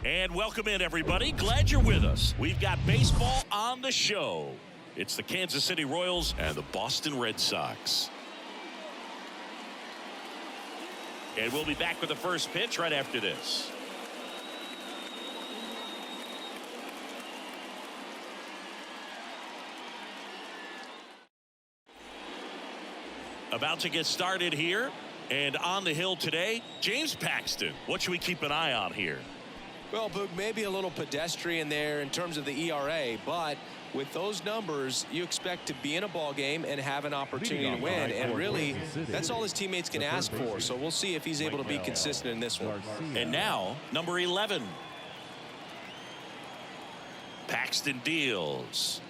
And welcome in, everybody. Glad you're with us. We've got baseball on the show. It's the Kansas City Royals and the Boston Red Sox. And we'll be back with the first pitch right after this. About to get started here. And on the hill today, James Paxton. What should we keep an eye on here? Well, Boog, maybe a little pedestrian there in terms of the ERA, but with those numbers, you expect to be in a ball game and have an opportunity to win. And really, that's all his teammates can ask for. So we'll see if he's able to be consistent in this one. And now, number 11. Paxton deals.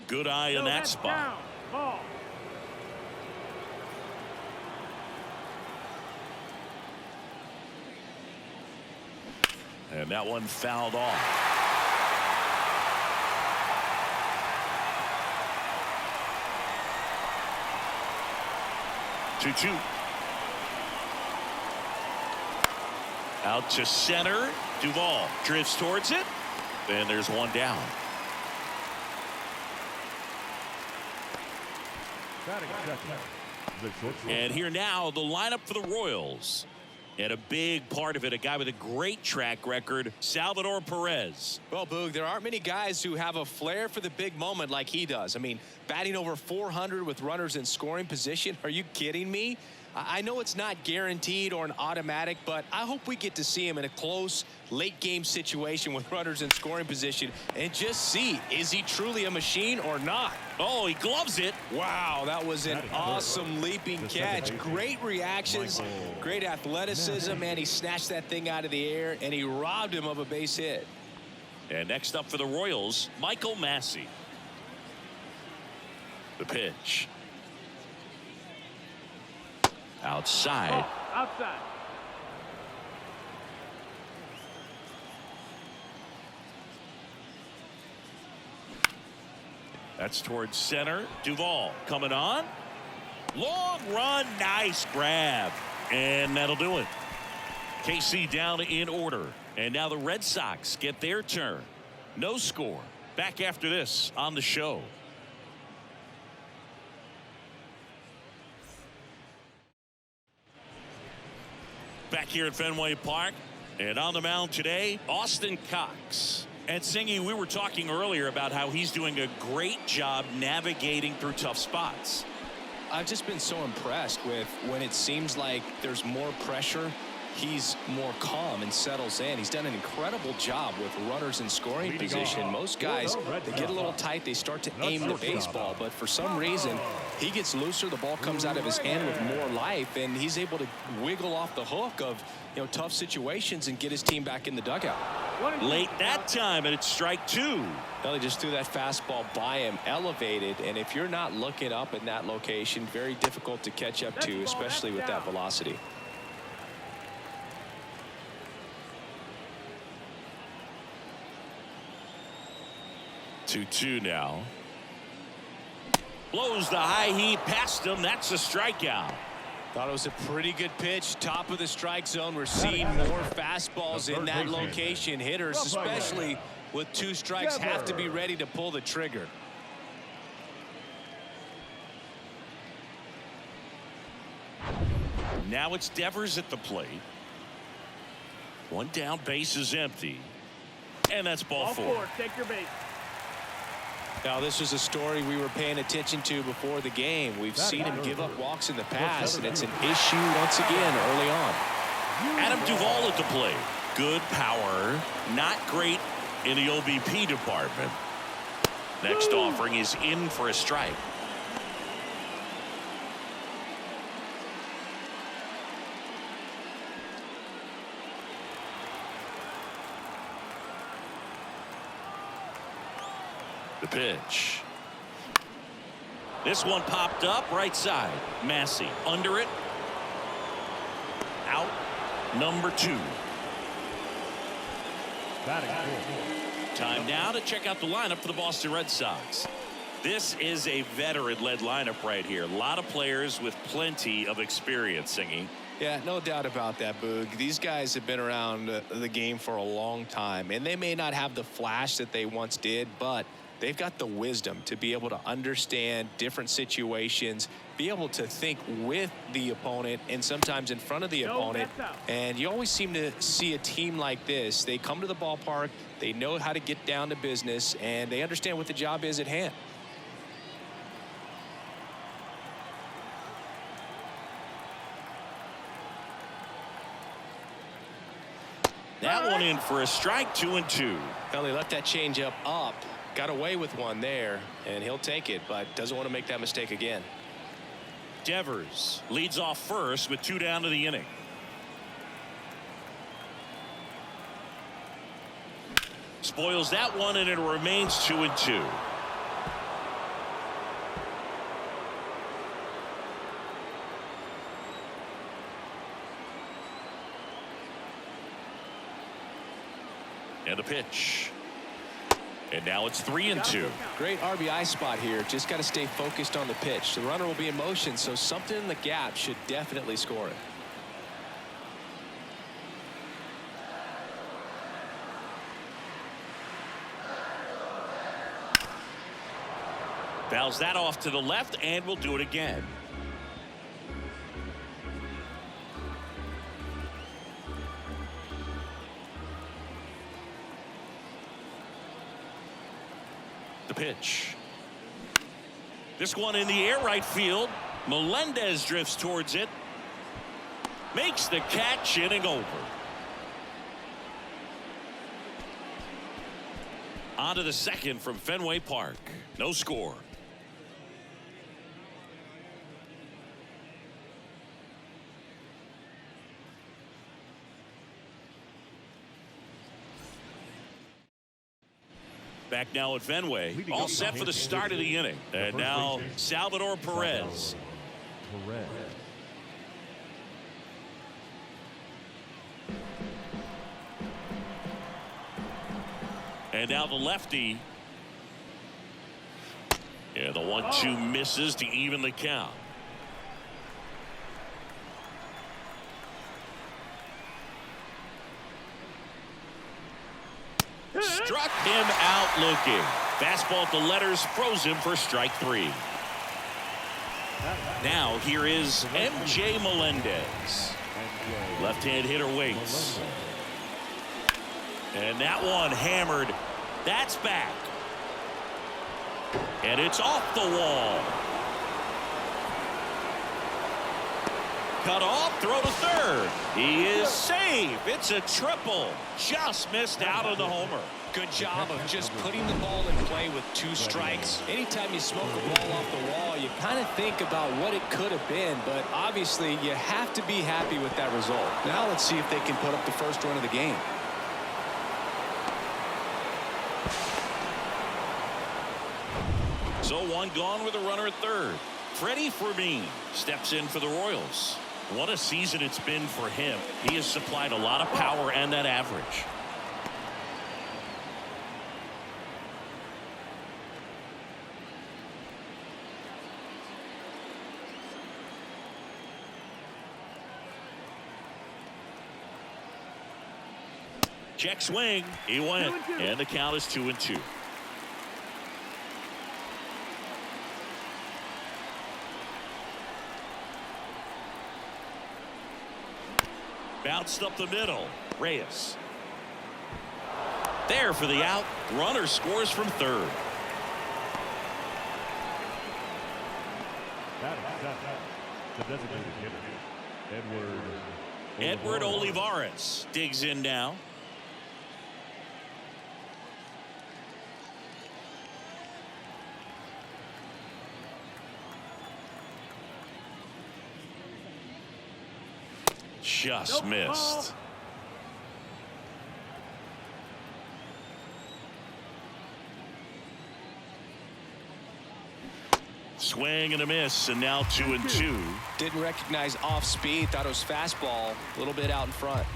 Good eye in that spot. And that one fouled off. Two. Out to center. Duvall drifts towards it. And there's one down. And here now, the lineup for the Royals. And a big part of it, a guy with a great track record, Salvador Perez. Well, Boog, there aren't many guys who have a flair for the big moment like he does. I mean, batting over 400 with runners in scoring position. Are you kidding me? I know it's not guaranteed or an automatic, but I hope we get to see him in a close late game situation with runners in scoring position and just see, is he truly a machine or not? Oh, he gloves it. Wow, that was an awesome leaping catch. Great reactions, great athleticism, and he snatched that thing out of the air and he robbed him of a base hit. And next up for the Royals, Michael Massey. The pitch. Outside. Outside. That's towards center. Duvall coming on. Long run. Nice grab. And that'll do it. KC down in order. And now the Red Sox get their turn. No score. Back after this on the show. Back here at Fenway Park, and on the mound today, Austin Cox. And Singy, we were talking earlier about how he's doing a great job navigating through tough spots. I've just been so impressed with when it seems like there's more pressure, he's more calm and settles in. He's done an incredible job with runners in scoring position. Most guys, they get a little tight, they start to aim the baseball, but for some reason, he gets looser, the ball comes out of his hand with more life, and he's able to wiggle off the hook of, tough situations and get his team back in the dugout. Late that time, and it's strike two. Well, he just threw that fastball by him, elevated, and if you're not looking up in that location, very difficult to catch up to, especially with that velocity. Two now. Blows the high heat past him. That's a strikeout. Thought it was a pretty good pitch. Top of the strike zone. We're seeing more fastballs in that location. Hitters, especially with two strikes, have to be ready to pull the trigger. Now it's Devers at the plate. One down, base is empty. And that's ball four. Take your base. Now, this was a story we were paying attention to before the game. We've seen him give up walks in the past, and it's an issue once again early on. Adam Duvall at the plate. Good power. Not great in the OBP department. Next offering is in for a strike. The pitch. This one popped up right side. Massey under it. Out. Number 2. Time now to check out the lineup for the Boston Red Sox. This is a veteran-led lineup right here. A lot of players with plenty of experience, Singy. Yeah, no doubt about that, Boog. These guys have been around the game for a long time, and they may not have the flash that they once did, but they've got the wisdom to be able to understand different situations, be able to think with the opponent and sometimes in front of the opponent. And you always seem to see a team like this. They come to the ballpark, they know how to get down to business, and they understand what the job is at hand. That one in for a strike, 2-2. Well, they left that changeup up, got away with one there, and he'll take it, but doesn't want to make that mistake again. Devers leads off first with 2 down to the inning. Spoils that one, and it remains 2-2. And a pitch. And now it's 3-2. Great RBI spot here. Just got to stay focused on the pitch. The runner will be in motion, so something in the gap should definitely score it. Fouls that off to the left, and we'll do it again. The pitch. This one in the air right field. Melendez drifts towards it. Makes the catch, inning over. On to the second from Fenway Park. No score. Back now at Fenway, all set for the start of the inning. And now Salvador Perez. And now the lefty. Yeah, the 1-2 misses to even the count. Struck him out looking. Fastball at the letters, froze him for strike 3. Now here is MJ Melendez. Left-hand hitter waits. And that one hammered. That's back. And it's off the wall. Cut off, throw to third. He is safe. It's a triple. Just missed out on the homer. Good job of just putting the ball in play with 2 strikes. Anytime you smoke a ball off the wall, you kind of think about what it could have been, but obviously you have to be happy with that result. Now let's see if they can put up the first run of the game. So 1 gone with a runner at third. Freddie Fermin steps in for the Royals. What a season it's been for him. He has supplied a lot of power and that average. Check swing. He went. And the count is 2-2. Bounced up the middle. Reyes. There for the out. Runner scores from third. Edward Olivares digs in now. Just missed. Swing and a miss, and now 2-2. Didn't recognize off speed. Thought it was fastball. A little bit out in front.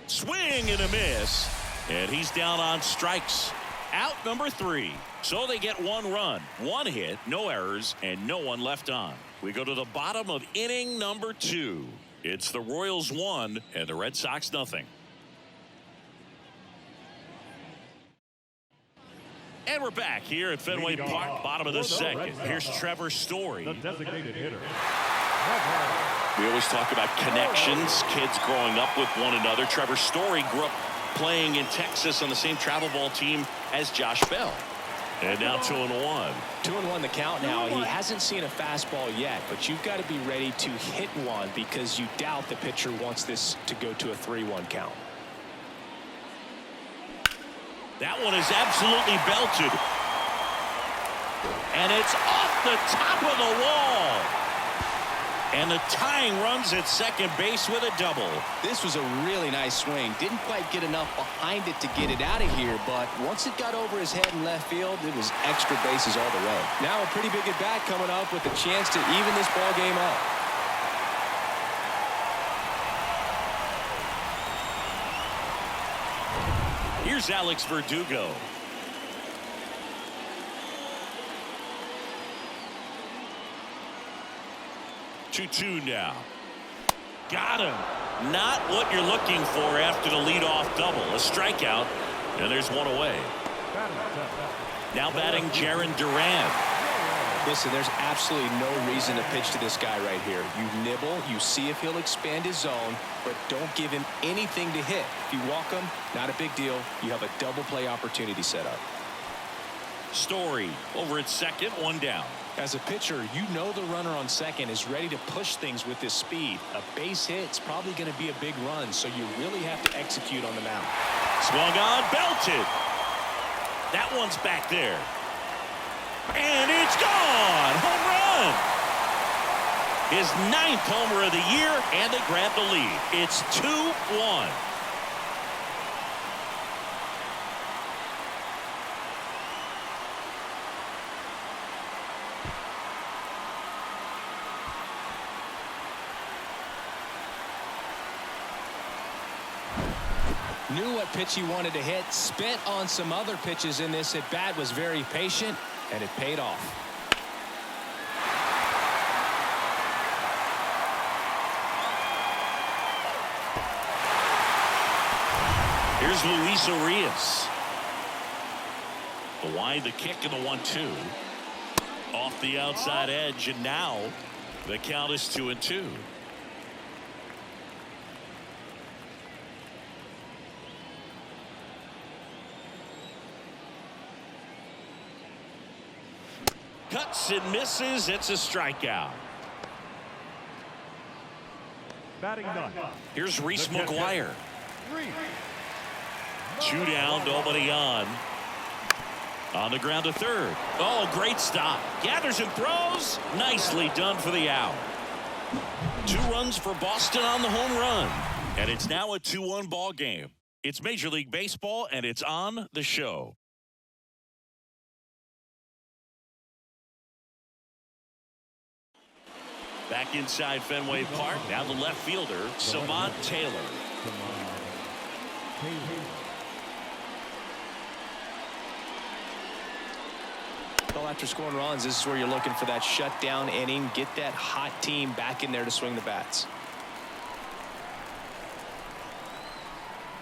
Swing and a miss. And he's down on strikes. Out number 3. So they get 1 run, 1 hit, no errors, and no one left on. We go to the bottom of inning number 2. It's the Royals 1 and the Red Sox nothing. And we're back here at Fenway Park, bottom of the second. Here's Trevor Story. The designated hitter. We always talk about connections, kids growing up with one another. Trevor Story grew up playing in Texas on the same travel ball team as Josh Bell. And now 2-1. 2-1 the count now. He hasn't seen a fastball yet, but you've got to be ready to hit one because you doubt the pitcher wants this to go to a 3-1 count. That one is absolutely belted. And it's off the top of the wall. And the tying runs at second base with a double. This was a really nice swing. Didn't quite get enough behind it to get it out of here, but once it got over his head in left field, it was extra bases all the way. Now a pretty big at bat coming up with a chance to even this ball game up. Here's Alex Verdugo. Two now. Got him. Not what you're looking for after the leadoff double. A strikeout, and there's one away. Now batting Jaron Duran. Listen, there's absolutely no reason to pitch to this guy right here. You nibble, you see if he'll expand his zone, but don't give him anything to hit. If you walk him, not a big deal. You have a double play opportunity set up. Story over at second, one down. As a pitcher, you know the runner on second is ready to push things with his speed. A base hit's probably going to be a big run, so you really have to execute on the mound. Swung on, belted. That one's back there. And it's gone. Home run. His 9th homer of the year, and they grab the lead. It's 2-1. Knew what pitch he wanted to hit, spent on some other pitches in this at bat, was very patient, and it paid off. Here's Luis Arias. The wide, the kick, and the 1-2. Off the outside edge, and now the count is 2-2. Cuts and misses. It's a strikeout. Batting done. Here's Reese McGuire. 2 down, nobody on. On the ground to third. Oh, great stop. Gathers and throws. Nicely done for the out. 2 runs for Boston on the home run. And it's now a 2-1 ball game. It's Major League Baseball, and it's on the show. Back inside Fenway Park. Now the left fielder, Savant Taylor. Well, after scoring runs, this is where you're looking for that shutdown inning. Get that hot team back in there to swing the bats.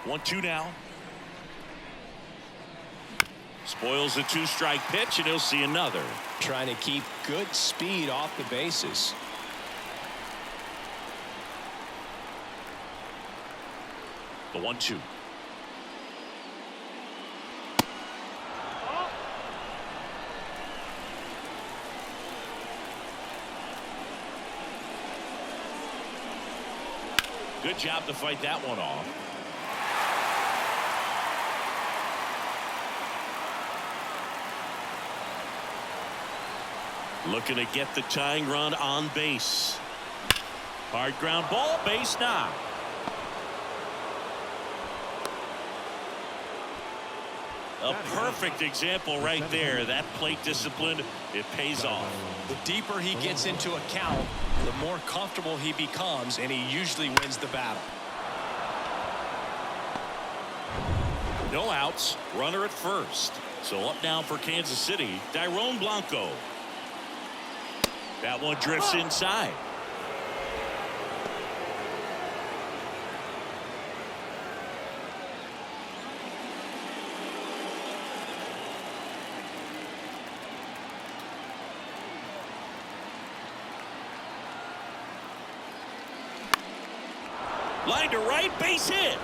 1-2 now. Spoils a 2-strike pitch, and he'll see another. Trying to keep good speed off the bases. The 1-2. Good job to fight that one off. Looking to get the tying run on base. Hard ground ball, base knock. A perfect example right there. That plate discipline, it pays off. The deeper he gets into a count, the more comfortable he becomes, and he usually wins the battle. No outs, runner at first. So up now for Kansas City, Dairon Blanco. That one drifts inside. Line to right, base hit.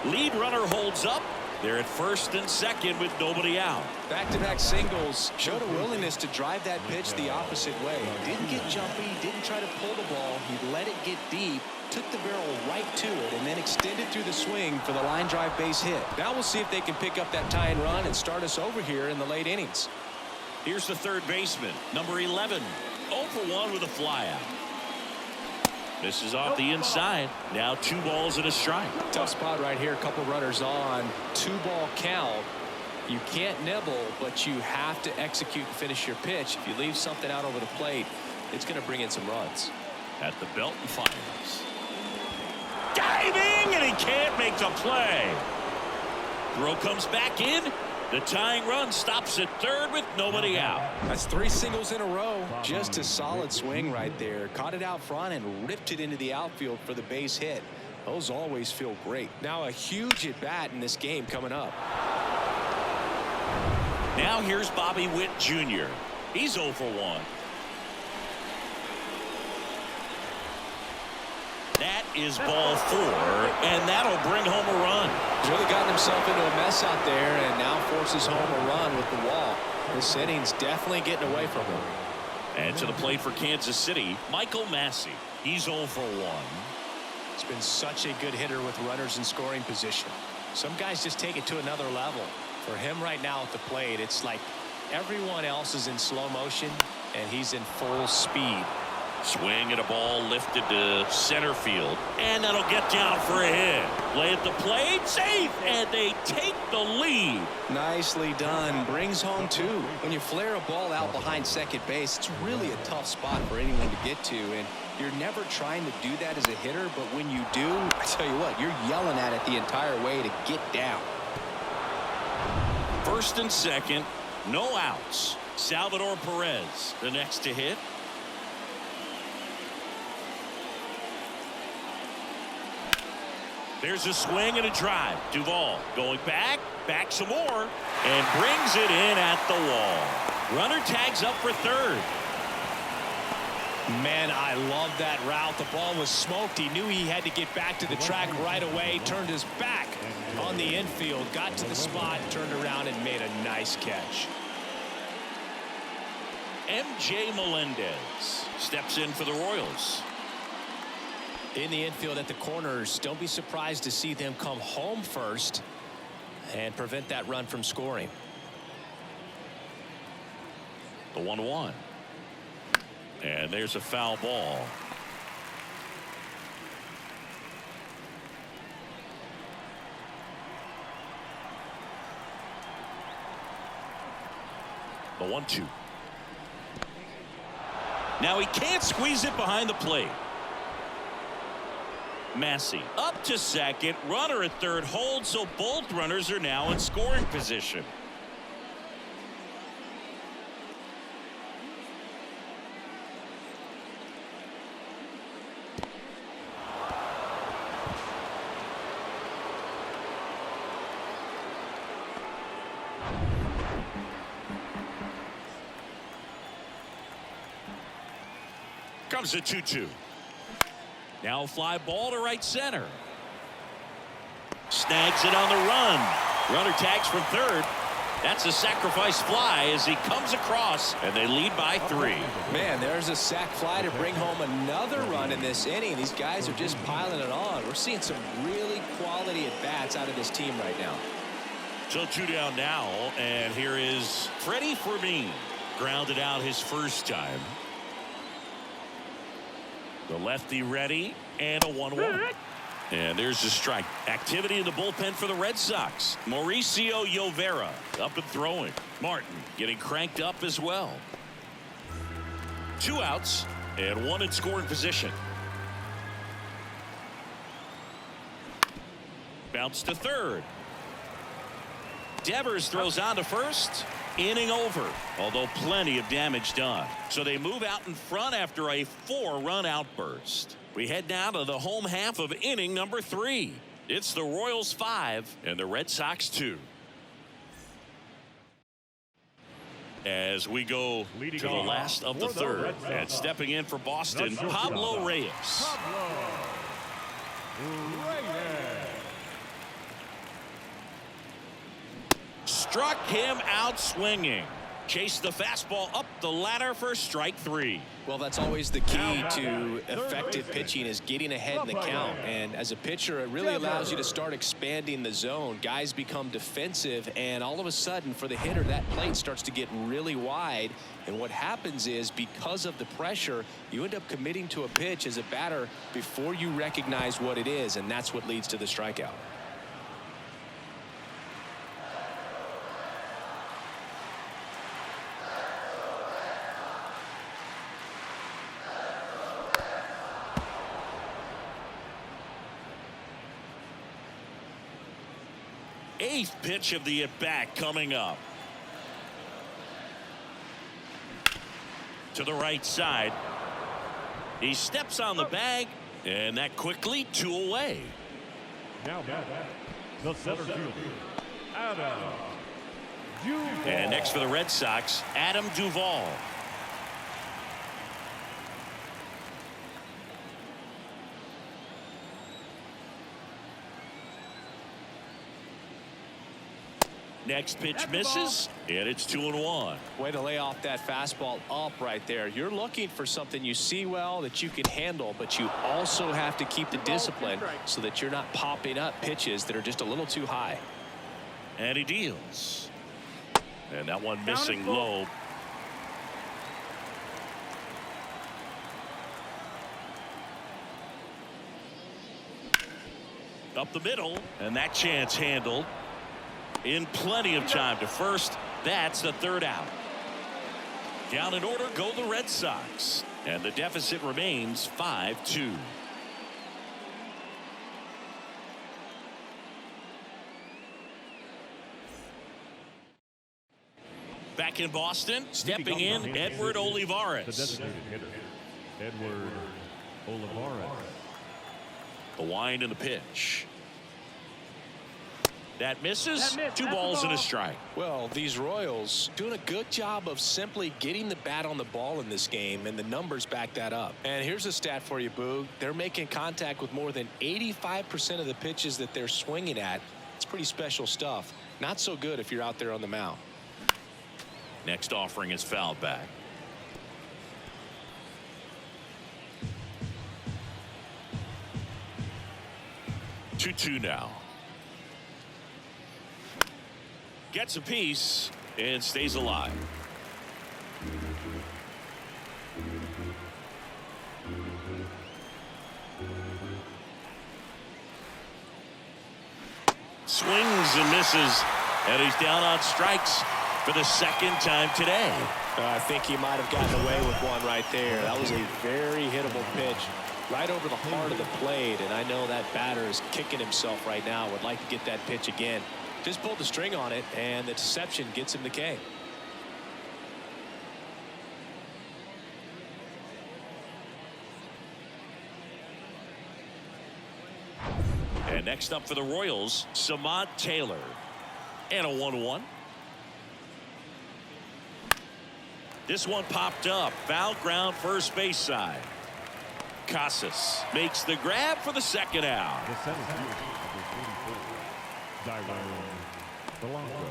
Lead runner holds up. They're at first and second with nobody out. Back-to-back singles showed a willingness to drive that pitch the opposite way. Didn't get jumpy, didn't try to pull the ball. He let it get deep, took the barrel right to it, and then extended through the swing for the line drive base hit. Now we'll see if they can pick up that tying run and start us over here in the late innings. Here's the third baseman, number 11. 0 for 1 with a flyout. This is off the inside. Now 2 balls and a strike. Tough spot right here. A couple runners on. 2-ball count. You can't nibble, but you have to execute and finish your pitch. If you leave something out over the plate, it's going to bring in some runs. At the belt and fires. Diving, and he can't make the play. Throw comes back in. The tying run stops at third with nobody out. That's 3 singles in a row. Just a solid swing right there. Caught it out front and ripped it into the outfield for the base hit. Those always feel great. Now a huge at bat in this game coming up. Now here's Bobby Witt Jr. He's 0 for 1. That is ball 4, and that'll bring home a run. He's really gotten himself into a mess out there and now forces home a run with the wall. This inning's definitely getting away from him. And to the plate for Kansas City, Michael Massey. He's 0 for 1. It's been such a good hitter with runners in scoring position. Some guys just take it to another level. For him right now at the plate, it's like everyone else is in slow motion and he's in full speed. Swing at a ball lifted to center field, and that'll get down for a hit. Play at the plate, safe, and they take the lead. Nicely done. Brings home 2. When you flare a ball out behind second base, it's really a tough spot for anyone to get to, and you're never trying to do that as a hitter, but when you do, I tell you what, you're yelling at it the entire way to get down. First and second, no outs. Salvador Perez, the next to hit. There's a swing and a drive. Duvall going back some more, and brings it in at the wall. Runner tags up for third. Man, I love that route. The ball was smoked. He knew he had to get back to the track right away. Turned his back on the infield, got to the spot, turned around, and made a nice catch. MJ Melendez steps in for the Royals. In the infield at the corners, don't be surprised to see them come home first and prevent that run from scoring. The 1-1. And there's a foul ball. The 1-2. Now he can't squeeze it behind the plate. Massey up to second, runner at third holds, so both runners are now in scoring position. Comes a 2-2. Now a fly ball to right center. Snags it on the run. Runner tags from third. That's a sacrifice fly as he comes across, and they lead by 3. Man, there's a sac fly to bring home another run in this inning. These guys are just piling it on. We're seeing some really quality at-bats out of this team right now. So 2 down now, and here is Freddie Fermin. Grounded out his first time. The lefty ready, and a 1-1. And there's a strike. Activity in the bullpen for the Red Sox. Mauricio Llovera up and throwing. Martin getting cranked up as well. 2 outs and 1 in scoring position. Bounce to third. Devers throws on to first. Inning over, although plenty of damage done. So they move out in front after a 4-run outburst. We head now to the home half of inning number 3. It's the Royals 5 and the Red Sox 2. As we go to the last of the third, and stepping in for Boston, Pablo Reyes. Struck him out swinging. Chased the fastball up the ladder for strike 3. Well, that's always the key to effective pitching, is getting ahead in the count. And as a pitcher, it really allows you to start expanding the zone. Guys become defensive, and all of a sudden, for the hitter, that plate starts to get really wide. And what happens is, because of the pressure, you end up committing to a pitch as a batter before you recognize what it is, and that's what leads to the strikeout. Eighth pitch of the at-bat coming up. To the right side. He steps on the bag, and that quickly 2 away. Now the center fielder, Adam Duvall. And next for the Red Sox, Adam Duvall. Next pitch misses, and it's 2-1. Way to lay off that fastball up right there. You're looking for something you see well that you can handle, but you also have to keep the discipline so that you're not popping up pitches that are just a little too high. And he deals. And that one missing low. Up the middle, and that chance handled. In plenty of time to first. That's the 3rd out. Down in order go the Red Sox, and the deficit remains 5-2. Back in Boston, stepping in, Edward Olivares. The designated hitter, Edward Olivares. The wind and the pitch. That misses. 2 balls and a strike. Well, these Royals doing a good job of simply getting the bat on the ball in this game, and the numbers back that up. And here's a stat for you, Boog. They're making contact with more than 85% of the pitches that they're swinging at. It's pretty special stuff. Not so good if you're out there on the mound. Next offering is fouled back. Two now. Gets a piece and stays alive. Swings and misses, and he's down on strikes for the 2nd time today. I think he might have gotten away with one right there. That was a very hittable pitch right over the heart of the plate, and I know that batter is kicking himself right now. Would like to get that pitch again. Just pulled the string on it, and the deception gets him the K. And next up for the Royals, Samad Taylor. And a 1-1. This one popped up. Foul ground first base side. Casas makes the grab for the 2nd out. The center fielder, number 44, Dyrone Blanco.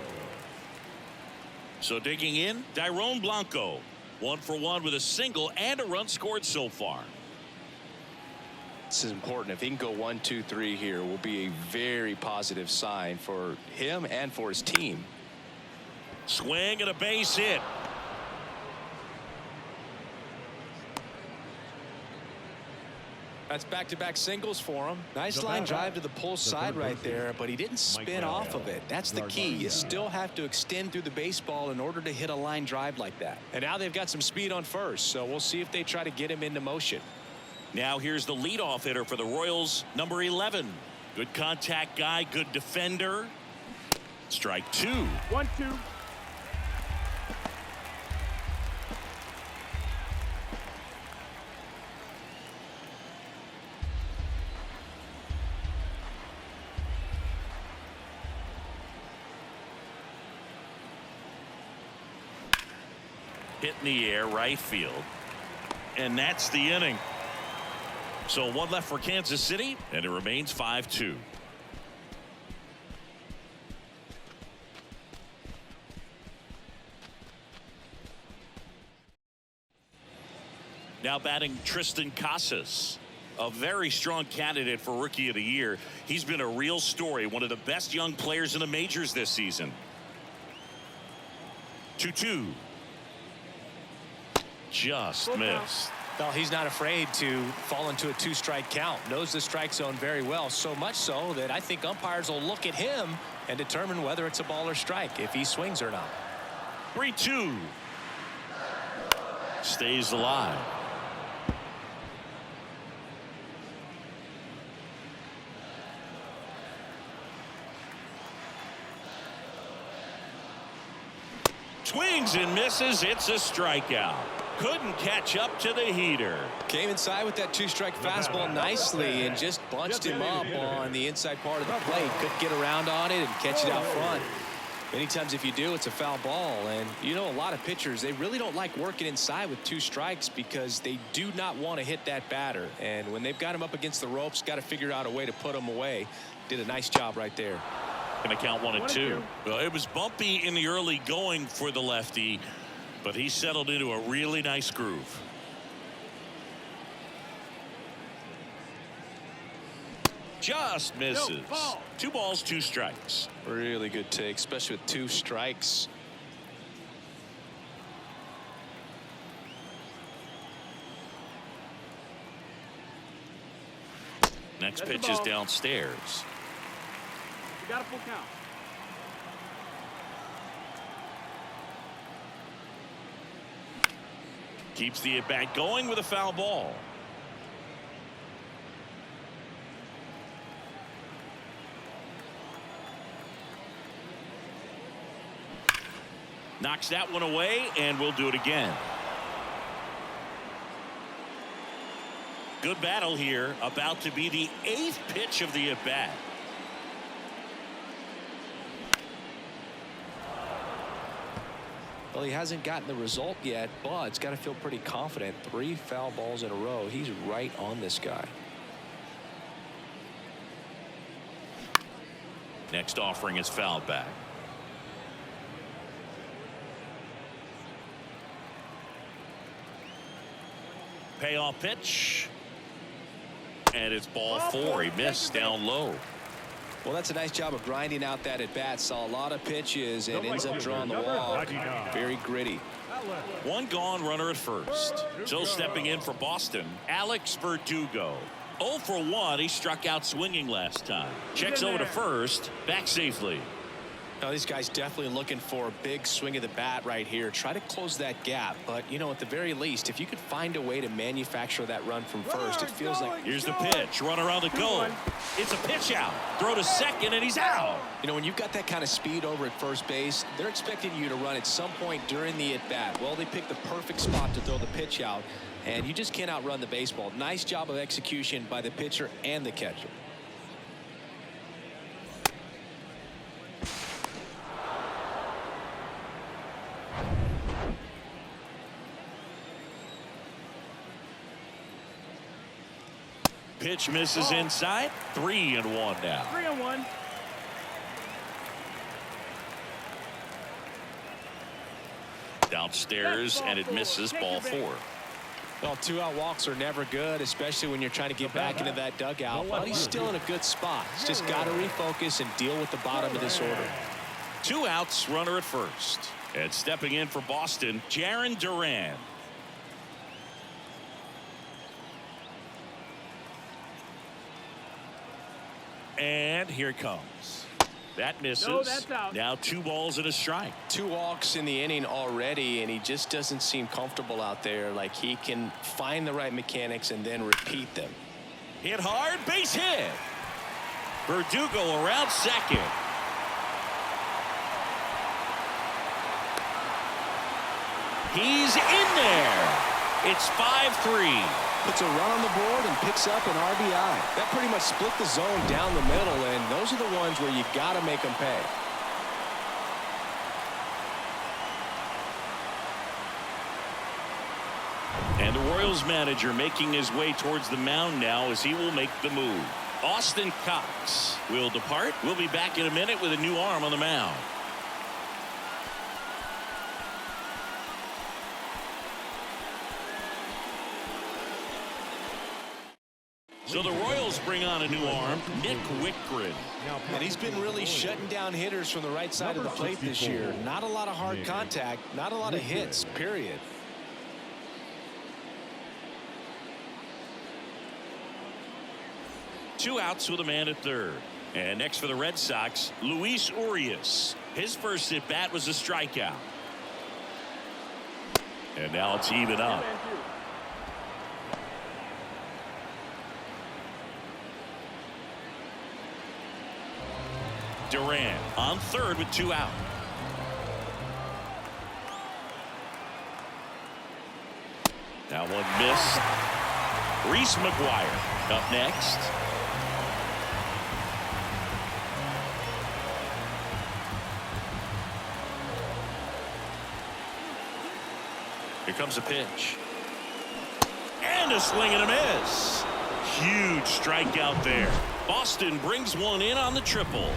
So digging in, Dyrone Blanco. 1 for 1 with a single and a run scored so far. This is important. If he can go 1, 2, 3 here, will be a very positive sign for him and for his team. Swing and a base hit. That's back-to-back singles for him. Nice line drive to the pull side right there, but he didn't spin off of it. That's the key. You still have to extend through the baseball in order to hit a line drive like that. And now they've got some speed on first, so we'll see if they try to get him into motion. Now here's the leadoff hitter for the Royals, number 11. Good contact guy, good defender. Strike 2. 1-2. Hit in the air, right field. And that's the inning. So one left for Kansas City, and it remains 5-2. Now batting Tristan Casas, a very strong candidate for Rookie of the Year. He's been a real story, one of the best young players in the majors this season. 2-2. Just missed. Well, he's not afraid to fall into a 2-strike count. Knows the strike zone very well, so much so that I think umpires will look at him and determine whether it's a ball or strike, if he swings or not. 3-2. Stays alive. Swings and misses. It's a strikeout. Couldn't catch up to the heater. Came inside with that 2-strike fastball nicely and just bunched him up on the inside part of the plate. Couldn't get around on it and catch it out front. Many times if you do, it's a foul ball. And you know, a lot of pitchers, they really don't like working inside with 2 strikes because they do not want to hit that batter. And when they've got him up against the ropes, got to figure out a way to put him away. Did a nice job right there. Going to count 1-2. Well, it was bumpy in the early going for the lefty, but he settled into a really nice groove. Just misses. 2 balls, 2 strikes. Really good take, especially with 2 strikes. Next pitch is downstairs. Got a full count. Keeps the at-bat going with a foul ball. Knocks that one away, and we'll do it again. Good battle here. About to be the 8th pitch of the at-bat. Well, he hasn't gotten the result yet, but it's got to feel pretty confident. 3 foul balls in a row. He's right on this guy. Next offering is fouled back. Payoff pitch. And it's ball 4. He missed down low. Well, that's a nice job of grinding out that at bat. Saw a lot of pitches and ends up drawing the walk. Very gritty. 1 gone, runner at first. So stepping in for Boston, Alex Verdugo. 0 for 1. He struck out swinging last time. Checks over to first. Back safely. Now, these guys definitely looking for a big swing of the bat right here. Try to close that gap. But, you know, at the very least, if you could find a way to manufacture that run from first, it feels like... Here's the pitch. Runner on the go. It's a pitch out. Throw to second, and he's out. You know, when you've got that kind of speed over at first base, they're expecting you to run at some point during the at-bat. Well, they picked the perfect spot to throw the pitch out, and you just can't outrun the baseball. Nice job of execution by the pitcher and the catcher. Pitch misses inside. 3-1 now. 3-1. Downstairs, and it misses ball 4. Well, 2-out walks are never good, especially when you're trying to get back into that dugout. But he's still in a good spot. He's just got to refocus and deal with the bottom of this order. 2 outs, runner at first. And stepping in for Boston, Jarren Duran. And here it comes. That misses. No, that's out. Now 2 balls and a strike. 2 walks in the inning already, and he just doesn't seem comfortable out there. Like he can find the right mechanics and then repeat them. Hit hard, base hit. Verdugo around second. He's in there. It's 5-3. Puts a run on the board and picks up an RBI. That pretty much split the zone down the middle, and those are the ones where you got to make them pay. Royals manager making his way towards the mound now as he will make the move. Austin Cox will depart. We'll be back in a minute with a new arm on the mound. So the Royals bring on a new arm, Nick Wickgren. And he's been really shutting down hitters from the right side of the plate this year. Not a lot of hard contact, not a lot of hits, period. Two outs with a man at third. And next for the Red Sox, Luis Urias. His first at bat was a strikeout. And now it's even up. Durant on third with two out. Now one missed. Reese McGuire up next. Here comes a pitch. And a swing and a miss. Huge strikeout there. Boston brings one in on the triple.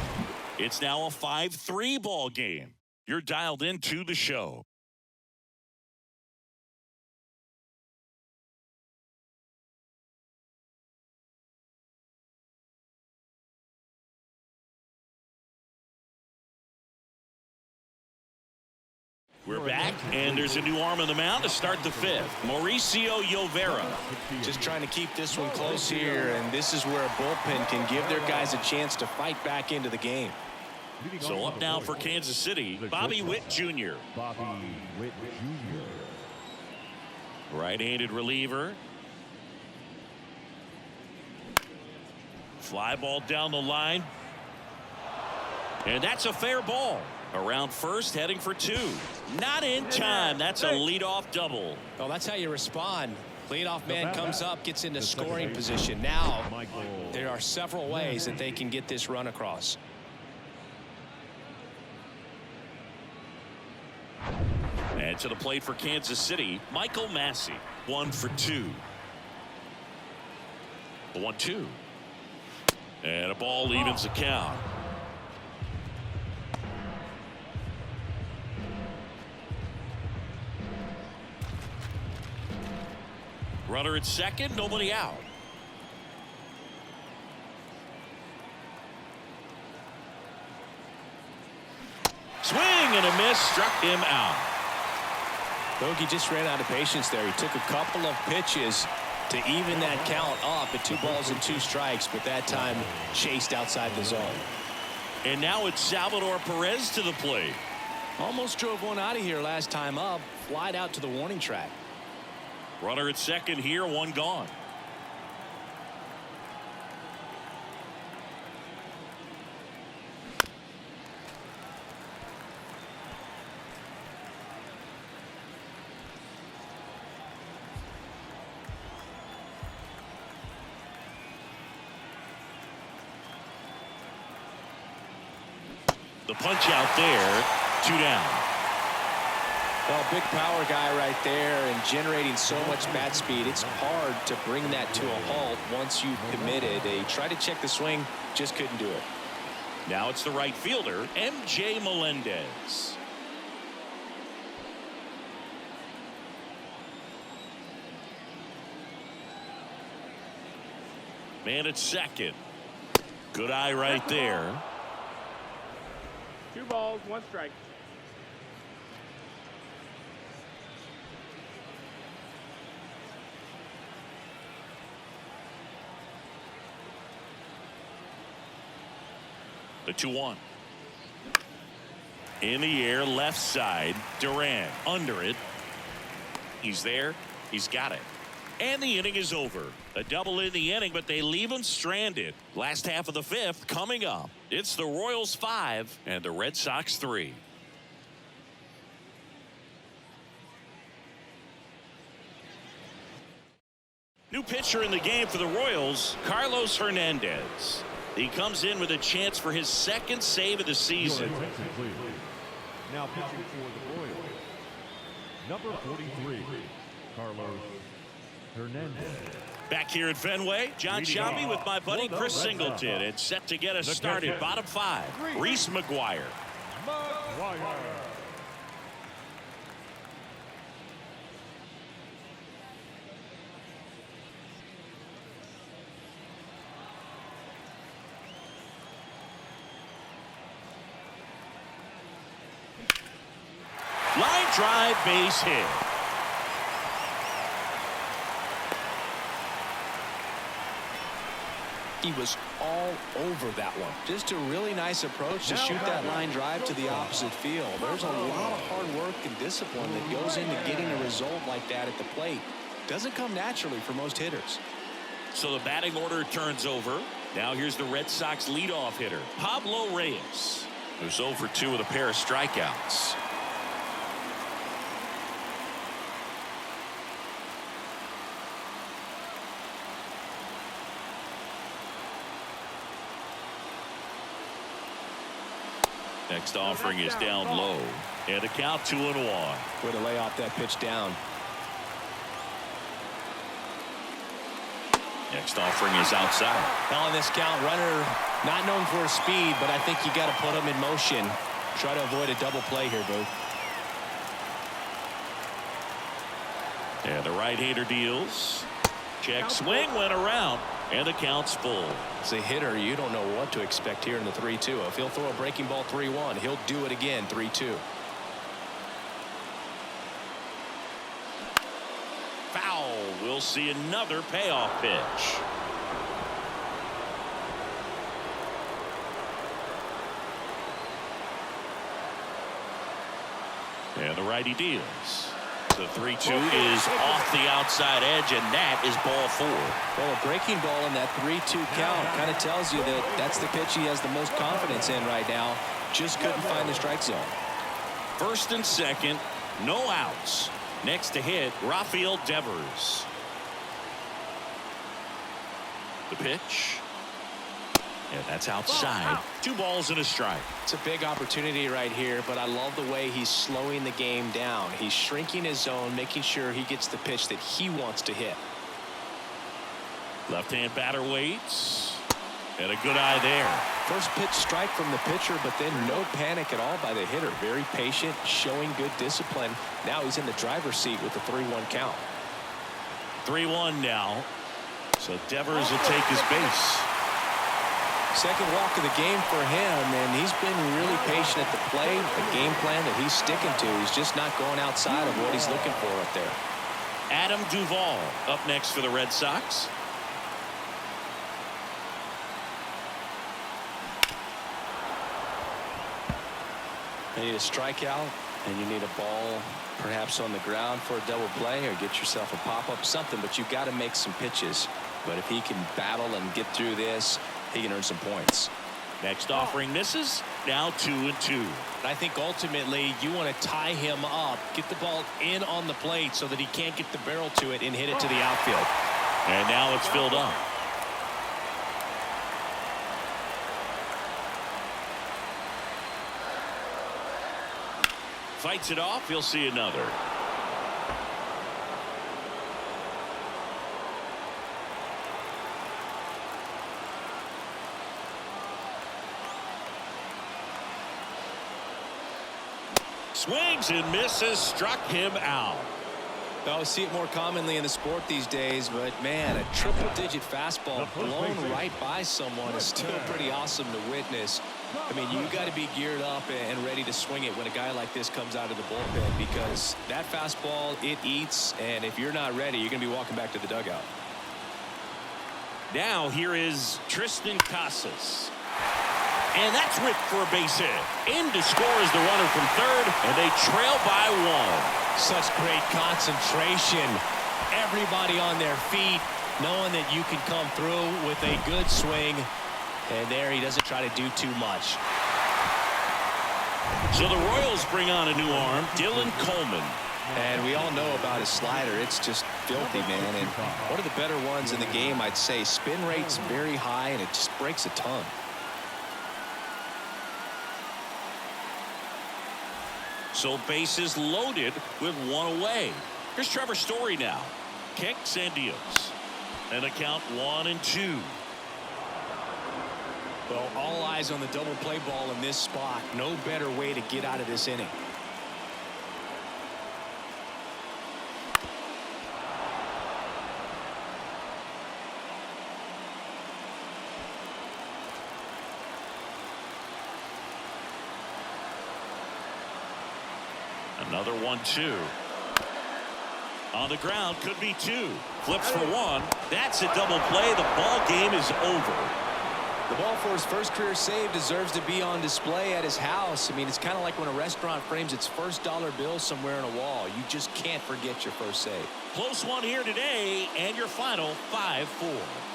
It's now a 5-3 ball game. You're dialed into the show. We're back, and there's a new arm on the mound to start the fifth. Mauricio Llovera. Just trying to keep this one close here, and this is where a bullpen can give their guys a chance to fight back into the game. So up now for Kansas City, Bobby Witt Jr. Bobby Witt Jr. Right-handed reliever. Fly ball down the line. And that's a fair ball. Around first, heading for two. Not in time. That's a leadoff double. Well, that's how you respond. Leadoff man comes up, gets into scoring position. Now, there are several ways that they can get this run across. And to the plate for Kansas City, Michael Massey. 1 for 2. 1-2. And a ball evens the count. Runner at second, nobody out. Swing and a miss, struck him out. Bogey just ran out of patience there. He took a couple of pitches to even that count up at 2 balls and 2 strikes, but that time chased outside the zone. And now it's Salvador Perez to the plate. Almost drove one out of here last time up, flied out to the warning track. Runner at second here, one gone. The punch out there, 2 down. Well, big power guy right there and generating so much bat speed. It's hard to bring that to a halt once you've committed. They tried to check the swing, just couldn't do it. Now it's the right fielder, M.J. Melendez. Man at second. Good eye right there. 2 balls, 1 strike. The 2-1. In the air, left side. Durant under it. He's there. He's got it. And the inning is over. A double in the inning, but they leave him stranded. Last half of the 5th coming up. It's the Royals 5 and the Red Sox 3. New pitcher in the game for the Royals, Carlos Hernandez. He comes in with a chance for his 2nd save of the season. Now pitching for the Royals, number 43, Carlos Hernandez. Back here at Fenway, John Shelby with my buddy Chris Singleton. It's set to get us started. Bottom five, Reese McGuire. Line drive, base hit. He was all over that one. Just a really nice approach to shoot that line drive to the opposite field. There's a lot of hard work and discipline that goes into getting a result like that at the plate. Doesn't come naturally for most hitters. So the batting order turns over. Now here's the Red Sox leadoff hitter, Pablo Reyes, who's 0 for 2 with a pair of strikeouts. Next offering is down low. And a count 2-1. Way to lay off that pitch down. Next offering is outside. Now on this count, runner not known for his speed, but I think you got to put him in motion. Try to avoid a double play here, Boo. And the right-hander deals. Check swing, went around, and the count's full. As a hitter, you don't know what to expect here in the 3-2. If he'll throw a breaking ball 3-1, he'll do it again 3-2. Foul. We'll see another payoff pitch. And the righty deals. The 3-2 is off the outside edge, and that is ball 4. Well, a breaking ball in that 3-2 count kind of tells you that that's the pitch he has the most confidence in right now. Just couldn't find the strike zone. First and second, no outs. Next to hit, Rafael Devers. The pitch. And that's outside. 2 balls and a strike. It's a big opportunity right here, but I love the way he's slowing the game down. He's shrinking his zone, making sure he gets the pitch that he wants to hit. Left-hand batter waits. And a good eye there. First pitch strike from the pitcher, but then no panic at all by the hitter. Very patient, showing good discipline. Now he's in the driver's seat with the 3-1 count. 3-1 now. So Devers will take his base. Second walk of the game for him, and he's been really patient at the plate. A game plan that he's sticking to. He's just not going outside of what he's looking for up there. Adam Duvall up next for the Red Sox. You need a strikeout, and you need a ball perhaps on the ground for a double play, or get yourself a pop-up, something, but you've got to make some pitches. But if he can battle and get through this, he can earn some points. Next offering misses. Now 2-2. I think ultimately you want to tie him up, get the ball in on the plate so that he can't get the barrel to it and hit it to the outfield. And now it's filled up. Fights it off. He'll see another. Swings and misses, struck him out. I see it more commonly in the sport these days, but man, a triple-digit fastball blown right by someone is still pretty awesome to witness. I mean, you got to be geared up and ready to swing it when a guy like this comes out of the bullpen, because that fastball, it eats, and if you're not ready, you're going to be walking back to the dugout. Now here is Tristan Casas. And that's ripped for a base hit. In to score is the runner from third, and they trail by 1. Such great concentration. Everybody on their feet, knowing that you can come through with a good swing. And there he doesn't try to do too much. So the Royals bring on a new arm, Dylan Coleman. And we all know about his slider. It's just filthy, man. And one of the better ones in the game, I'd say. Spin rate's very high, and it just breaks a ton. So bases loaded with 1 away. Here's Trevor Story now. Kicks and deals. And a count 1-2. Well, all eyes on the double play ball in this spot. No better way to get out of this inning. Another 1-2. On the ground, could be 2. Flips for 1. That's a double play. The ball game is over. The ball for his first career save deserves to be on display at his house. I mean, it's kind of like when a restaurant frames its first dollar bill somewhere on a wall. You just can't forget your first save. Close one here today, and your final 5-4.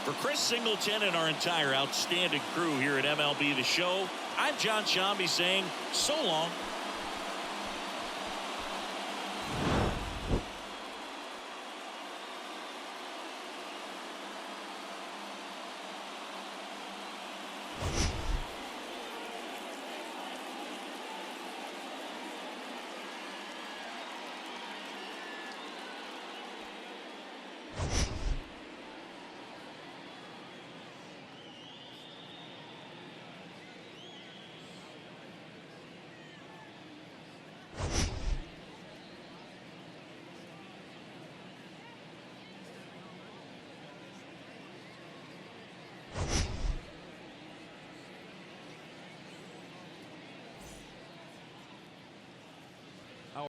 For Chris Singleton and our entire outstanding crew here at MLB The Show, I'm John Shambi saying so long.